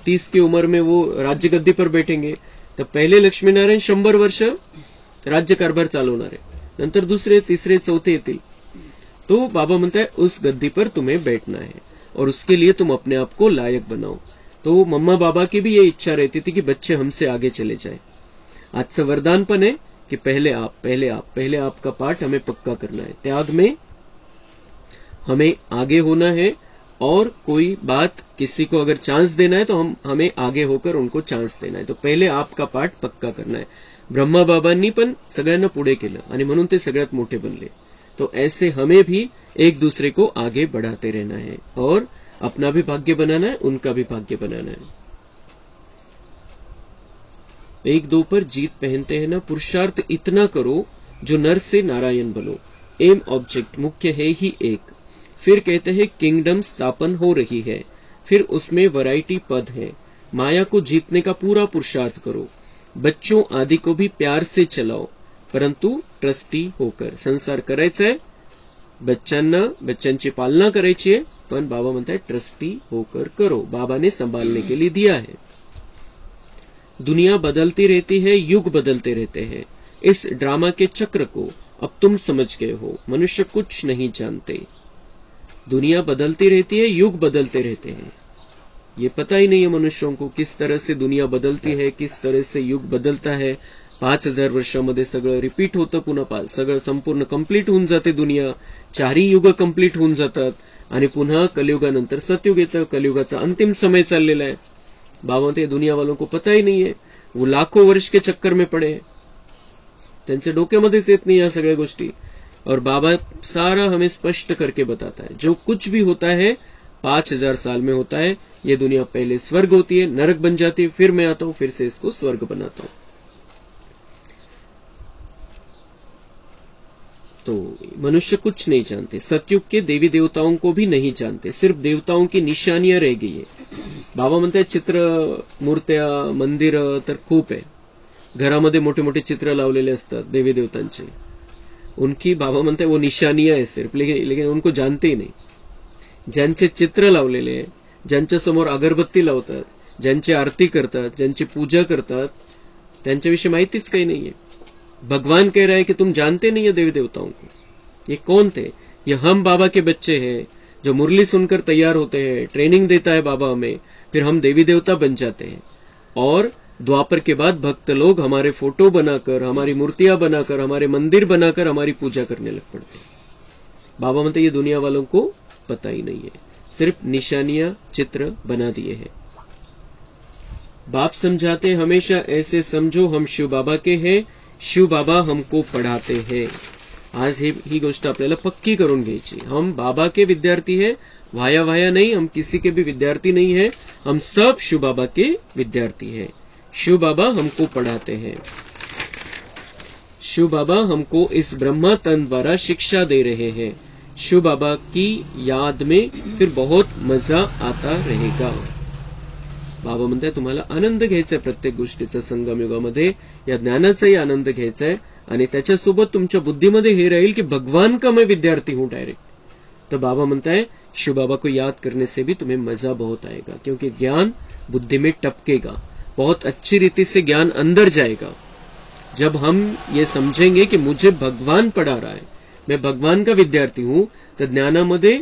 30 की उम्र में वो राज्य गद्दी पर बैठेंगे. तर पहिले लक्ष्मी नारायण 100 वर्ष राज्य कारभार चालवणार आहे, नंतर दुसरे तिसरे चौथे येतील. तो बाबा म्हणता है उस गद्दी पर तुम्हें बैठना है और उसके लिए तुम अपने आप को लायक बनाओ. तो मम्मा बाबा की भी ये इच्छा रहती थी कि बच्चे हमसे आगे चले जाए. आजचं वरदान पण है कि पहले आप का पाठ हमें पक्का करना है. त्याग में हमें आगे होना है और कोई बात किसी को अगर चांस देना है तो हमें आगे होकर उनको चांस देना है. तो पहले आपका पाठ पक्का करना है. ब्रह्मा बाबांनी पण सगळ्यांना पुढे केलं आणि म्हणून ते सगळ्यात मोठे बनले. तो ऐसे हमें भी एक दूसरे को आगे बढ़ाते रहना है और अपना भी भाग्य बनाना है, उनका भी भाग्य बनाना है. 1-2 पर जीत पहनते हैं ना. पुरुषार्थ इतना करो जो नर से नारायण बनो. एम ऑब्जेक्ट मुख्य है ही एक. फिर कहते हैं किंगडम स्थापन हो रही है, फिर उसमें वैरायटी पद है. माया को जीतने का पूरा पुरुषार्थ करो. बच्चों आदि को भी प्यार से चलाओ, परंतु ट्रस्टी होकर. संसार करायचा आहे, बच्चांची पालना करायची आहे, पण बाबा म्हणतात ट्रस्टी होकर करो. बाबा ने संभालने के लिए दिया है. दुनिया बदलती रहती है, युग बदलते रहते हैं. इस ड्रामा के चक्र को अब तुम समझ गए हो. मनुष्य कुछ नहीं जानते. दुनिया बदलती रहती है, युग बदलते रहते हैं. ये पता ही नहीं है मनुष्यों को किस तरह से दुनिया बदलती है, किस तरह से युग बदलता है. 5000 वर्षामध्ये सगळं रिपीट होतं, पुन्हा सगळं संपूर्ण कंप्लीट होऊन जाते दुनिया. 4ही युग कंप्लीट होऊन जातात आणि पुन्हा कलियुगानंतर सतयुग येतं. कलियुगाचा अंतिम समय चाललेला आहे. बाबा ते दुनिया वालों को पता ही नहीं है. वो लाखों वर्ष के चक्कर में पड़े, त्यांच्या डोक्यामध्येच येत नाही या सगळ्या गोष्टी. और बाबा सारा हमें स्पष्ट करके बताता है जो कुछ भी होता है 5000 साल में होता है. ये दुनिया पहले स्वर्ग होती है, नरक बन जाती है, फिर मैं आता हूं, फिर से इसको स्वर्ग बनाता हूं. तो मनुष्य कुछ नहीं जानते. सतयुग के देवी देवताओं को भी नहीं जानते, सिर्फ देवताओं की निशानियां रह गई है. बाबा म्हणतात चित्र मूर्त्या मंदिर तर खूप आहे, घरामध्ये मोठे मोठे चित्र लावलेले असतात देवी देवतांचे. उनकी बाबा म्हणते वो निशानियां है सिर्फ, लेकिन उनको जानते ही नहीं. ज्यांचे चित्र लावलेले आहे, ज्यांच्या समोर अगरबत्ती लावतात, ज्यांची आरती करतात, ज्यांची पूजा करतात, त्यांच्याविषयी माहितीच काही नाहीये. भगवान कह रहा है कि तुम जानते नहीं है देवी देवताओं को. ये कौन थे? ये हम बाबा के बच्चे हैं जो मुरली सुनकर तैयार होते हैं, ट्रेनिंग देता है बाबा हमें, फिर हम देवी देवता बन जाते हैं. और द्वापर के बाद भक्त लोग हमारे फोटो बनाकर, हमारी मूर्तियां बनाकर, हमारे मंदिर बनाकर हमारी पूजा करने लग पड़ते हैं. बाबा म्हणते ये दुनिया वालों को पता ही नहीं है, सिर्फ निशानियां चित्र बना दिए हैं. बाप समझाते हमेशा ऐसे समझो हम शिव बाबा के हैं, शिव बाबा हमको पढ़ाते हैं. आज ही गोष्ट आपल्याला पक्की करून घ्यायची. हम बाबा के विद्यार्थी हैं, वाया वाया नहीं. हम किसी के भी विद्यार्थी नहीं है, हम सब शिव बाबा के विद्यार्थी हैं. शिव बाबा हमको पढ़ाते हैं. शिव बाबा हमको इस ब्रह्मा तन द्वारा शिक्षा दे रहे हैं. शिव बाबा की याद में फिर बहुत मजा आता रहेगा. बाबा म्हणताय तुम्हाला आनंद घ्यायचा आहे प्रत्येक गोष्टीचा. संगम युगामध्ये या ज्ञानाचाही आनंद घ्यायचा आहे आणि त्याच्यासोबत तुमच्या बुद्धीमध्ये हे राहील की भगवान का मैं विद्यार्थी हूं डायरेक्ट. तो बाबा म्हणताय शिव बाबा को याद करने से भी तुम्हें मजा बहुत आएगा, क्योंकि ज्ञान बुद्धि में टपकेगा, बहुत अच्छी रीति से ज्ञान अंदर जाएगा. जब हम ये समझेंगे कि मुझे भगवान पढ़ा रहा है, मैं भगवान का विद्यार्थी हूं, तर ज्ञानामध्ये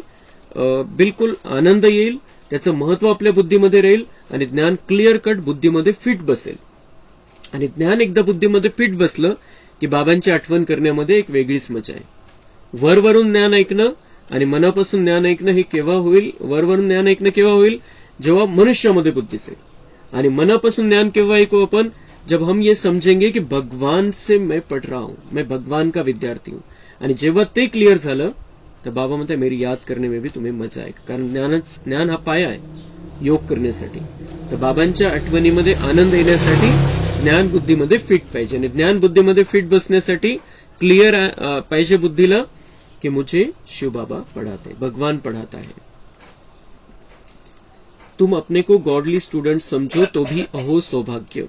बिलकुल आनंद येईल, त्याचं महत्व आपल्या बुद्धीमध्ये राहील आणि ज्ञान क्लिअर कट बुद्धीमध्ये फिट बसेल. आणि ज्ञान एकदा बुद्धीमध्ये फिट बसलं की बाबांची आठवण करण्यामध्ये एक वेगळीच मजा आहे. वरवरून ज्ञान ऐकणं आणि मनापासून ज्ञान ऐकणं हे केव्हा होईल? वरवरून ज्ञान ऐकणं केव्हा होईल? जेव्हा मनुष्यामध्ये बुद्धीच आहे. आणि मनापासून ज्ञान केव्हा ऐकू आपण? जब हम ये समझेंगे कि भगवान से मैं पढ़ रहा हूं, मैं भगवान का विद्यार्थी हूं. आणि जेव्हा ते क्लिअर झालं तर बाबा म्हणते मेरी याद करने में भी तुम्हें मजा आहे. कारण ज्ञान हा पाया आहे योग करण्यासाठी. तर बाबांच्या आठवणीमध्ये आनंद येण्यासाठी ज्ञान बुद्धीमध्ये फिट पाहिजे. आणि ज्ञान बुद्धीमध्ये फिट बसण्यासाठी क्लियर पाहिजे बुद्धीला कि मुझे शिव बाबा पढ़ाते, भगवान पढ़ाता है. तुम अपने को गॉडली स्टूडेंट समझो तो भी अहो सौभाग्य.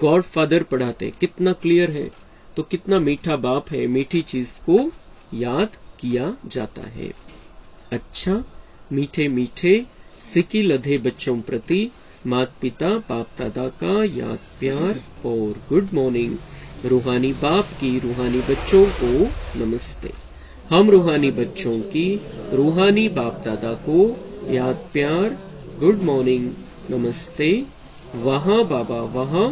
गॉड फादर पढ़ाते, कितना क्लियर है. तो कितना मीठा बाप है, मीठी चीज को याद किया जाता है. अच्छा, मीठे मीठे सिकी लधे बच्चों प्रति माता पिता बाप दादा का याद प्यार और गुड मॉर्निंग. रूहानी बाप की रूहानी बच्चों को नमस्ते. हम रूहानी बच्चों की रूहानी बाप दादा को याद प्यार, गुड मॉर्निंग, नमस्ते. वहां बाबा वहां,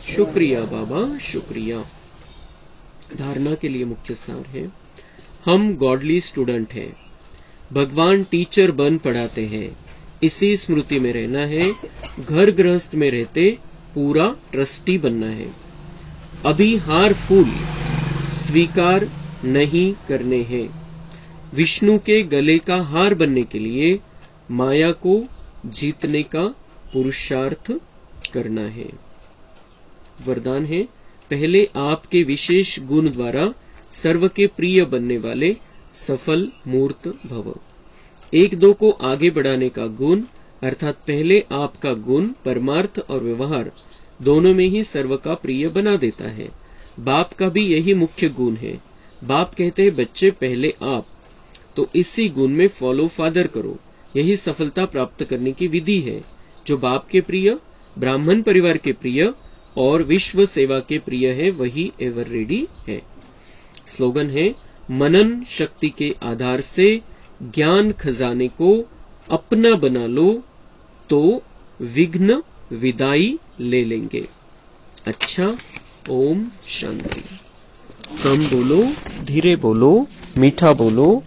शुक्रिया बाबा शुक्रिया. धारणा के लिए मुख्य सार है, हम गॉडली स्टूडेंट हैं. भगवान टीचर बन पढ़ाते हैं. इसी स्मृति में रहना है. घर गृहस्थ में रहते पूरा ट्रस्टी बनना है. अभी हार फूल स्वीकार नहीं करने हैं. विष्णु के गले का हार बनने के लिए माया को जीतने का पुरुषार्थ करना है. वरदान है, पहले आपके विशेष गुण द्वारा सर्व के प्रिय बनने वाले सफल मूर्त भव. एक दो को आगे बढ़ाने का गुण अर्थात पहले आपका गुण परमार्थ और व्यवहार दोनों में ही सर्व का प्रिय बना देता है. बाप का भी यही मुख्य गुण है. बाप कहते हैं बच्चे पहले आप, तो इसी गुण में फॉलो फादर करो. यही सफलता प्राप्त करने की विधि है. जो बाप के प्रिय, ब्राह्मण परिवार के प्रिय और विश्व सेवा के प्रिय है वही एवर रेडी है. स्लोगन है, मनन शक्ति के आधार से ज्ञान खजाने को अपना बना लो तो विघ्न विदाई ले लेंगे. अच्छा, ओम शांति. कम बोलो, धीरे बोलो, मीठा बोलो,